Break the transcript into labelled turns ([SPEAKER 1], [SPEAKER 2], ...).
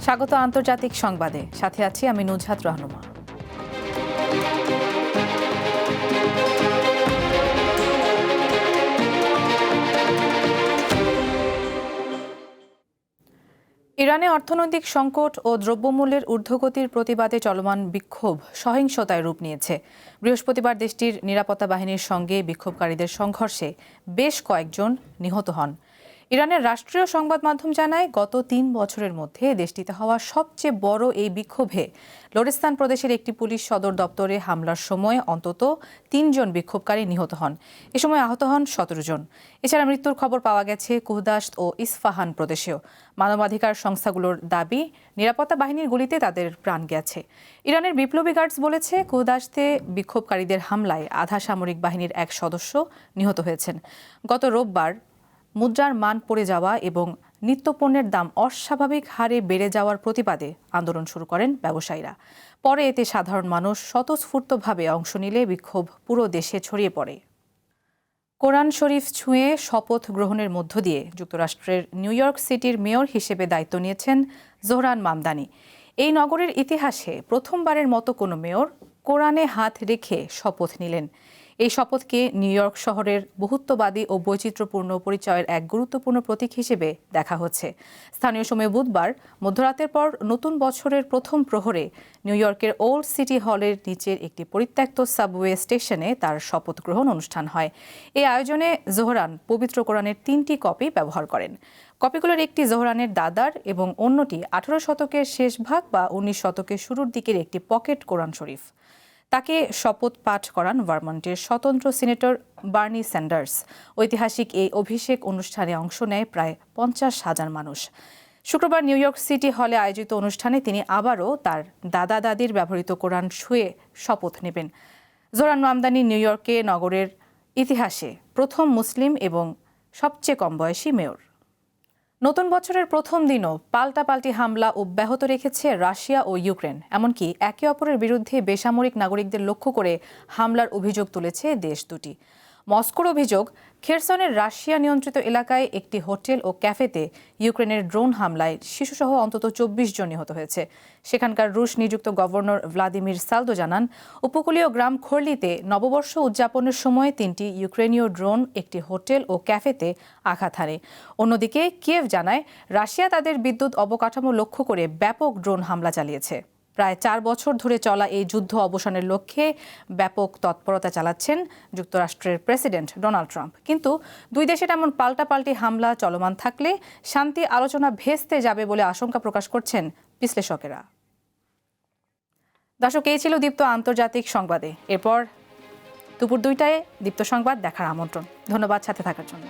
[SPEAKER 1] স্বাগত আন্তর্জাতিক সংবাদে, সাথে আছি আমি নুজহাত রহনুমা। ইরানে অর্থনৈতিক সংকট ও দ্রব্যমূল্যের ঊর্ধ্বগতির প্রতিবাদে চলমান বিক্ষোভ সহিংসতায় রূপ নিয়েছে। বৃহস্পতিবার দেশটির নিরাপত্তা বাহিনীর সঙ্গে বিক্ষোভকারীদের সংঘর্ষে বেশ কয়েকজন নিহত হন। ইরানের রাষ্ট্রীয় সংবাদ মাধ্যম জানায়, গত ৩ বছরের মধ্যে দেশটিতে হওয়া সবচেয়ে বড় এই বিক্ষোভে লোরেস্তান প্রদেশের একটি পুলিশ সদর দপ্তরে হামলার সময় অন্তত ৩ জন বিক্ষোভকারী নিহত হন। এ সময় আহত হন ১৭ জন। এছাড়া মৃত্যুর খবর পাওয়া গেছে কুহদাস্ত ও ইস্ফাহান প্রদেশেও। মানবাধিকার সংস্থাগুলোর দাবি, নিরাপত্তা বাহিনীর গুলিতে তাদের প্রাণ গেছে। ইরানের বিপ্লবী গার্ডস বলেছে, কুহদাস্তে বিক্ষোভকারীদের হামলায় আধা সামরিক বাহিনীর এক সদস্য নিহত হয়েছেন। গত রোববার মুদ্রার মান পড়ে যাওয়া এবং নিত্যপণ্যের দাম অস্বাভাবিক হারে বেড়ে যাওয়ার প্রতিবাদে আন্দোলন শুরু করেন ব্যবসায়ীরা। পরে এতে সাধারণ মানুষ স্বতঃস্ফূর্তভাবে অংশ নিলে বিক্ষোভ পুরো দেশে ছড়িয়ে পড়ে। কোরআন শরীফ ছুঁয়ে শপথ গ্রহণের মধ্য দিয়ে যুক্তরাষ্ট্রের নিউ ইয়র্ক সিটির মেয়র হিসেবে দায়িত্ব নিয়েছেন জোহরান মামদানি। এই নগরের ইতিহাসে প্রথমবারের মতো কোনো মেয়র কোরআনে হাত রেখে শপথ নিলেন। এই শপথকে নিউ ইয়র্ক শহরের বহুত্ববাদী ও বৈচিত্র্যপূর্ণ পরিচয়ের এক গুরুত্বপূর্ণ প্রতীক হিসেবে দেখা হচ্ছে। স্থানীয় সময় বুধবার মধ্যরাতের পর নতুন বছরের প্রথম প্রহরে নিউ ইয়র্কের ওল্ড সিটি হলের নিচের একটি পরিত্যক্ত সাবওয়ে স্টেশনে তার শপথ গ্রহণ অনুষ্ঠান হয়। এই আয়োজনে জোহরান পবিত্র কোরআনের 3টি কপি ব্যবহার করেন। কপিগুলোর একটি জোহরানের দাদার এবং অন্যটি 18 শতকের শেষ ভাগ বা 19 শতকের শুরুর দিকের একটি পকেট কোরআন শরীফ। তাকে শপথ পাঠ করান ভারমন্টের স্বতন্ত্র সিনেটর বার্নি স্যান্ডার্স। ঐতিহাসিক এই অভিষেক অনুষ্ঠানে অংশ নেয় প্রায় 50,000 মানুষ। শুক্রবার নিউ ইয়র্ক সিটি হলে আয়োজিত অনুষ্ঠানে তিনি আবারও তার দাদা দাদির ব্যবহৃত কোরআন ছুঁয়ে শপথ নেবেন। জোহরান মামদানি নিউ ইয়র্কে নগরের ইতিহাসে প্রথম মুসলিম এবং সবচেয়ে কম বয়সী মেয়র। নতুন বছরের প্রথম দিনও পাল্টাপাল্টি হামলা অব্যাহত রেখেছে রাশিয়া ও ইউক্রেন। এমনকি একে অপরের বিরুদ্ধে বেসামরিক নাগরিকদের লক্ষ্য করে হামলার অভিযোগ তুলেছে দেশ দুটি। মস্কোর অভিযোগ, খেরসনের রাশিয়া নিয়ন্ত্রিত এলাকায় একটি হোটেল ও ক্যাফেতে ইউক্রেনের ড্রোন হামলায় শিশুসহ অন্তত 24 জন নিহত হয়েছে। সেখানকার রুশ নিযুক্ত গভর্নর ভ্লাদিমির সালদো জানান, উপকূলীয় গ্রাম খোরলিতে নববর্ষ উদযাপনের সময় 3টি ইউক্রেনীয় ড্রোন একটি হোটেল ও ক্যাফেতে আঘাত হানে। অন্যদিকে কিয়েভ জানায়, রাশিয়া তাদের বিদ্যুৎ অবকাঠামো লক্ষ্য করে ব্যাপক ড্রোন হামলা চালিয়েছে। প্রায় 4 বছর ধরে চলা এই যুদ্ধ অবসানের লক্ষ্যে ব্যাপক তৎপরতা চালাচ্ছেন যুক্তরাষ্ট্রের প্রেসিডেন্ট ডোনাল্ড ট্রাম্প। কিন্তু দুই দেশের এমন পাল্টাপাল্টি হামলা চলমান থাকলে শান্তি আলোচনা ভেস্তে যাবে বলে আশঙ্কা প্রকাশ করছেন বিশ্লেষকেরা। দর্শক, এই ছিল দীপ্ত আন্তর্জাতিক সংবাদে। এরপর দুপুর 2টায় দীপ্ত সংবাদ দেখার আমন্ত্রণ। ধন্যবাদ সাথে থাকার জন্য।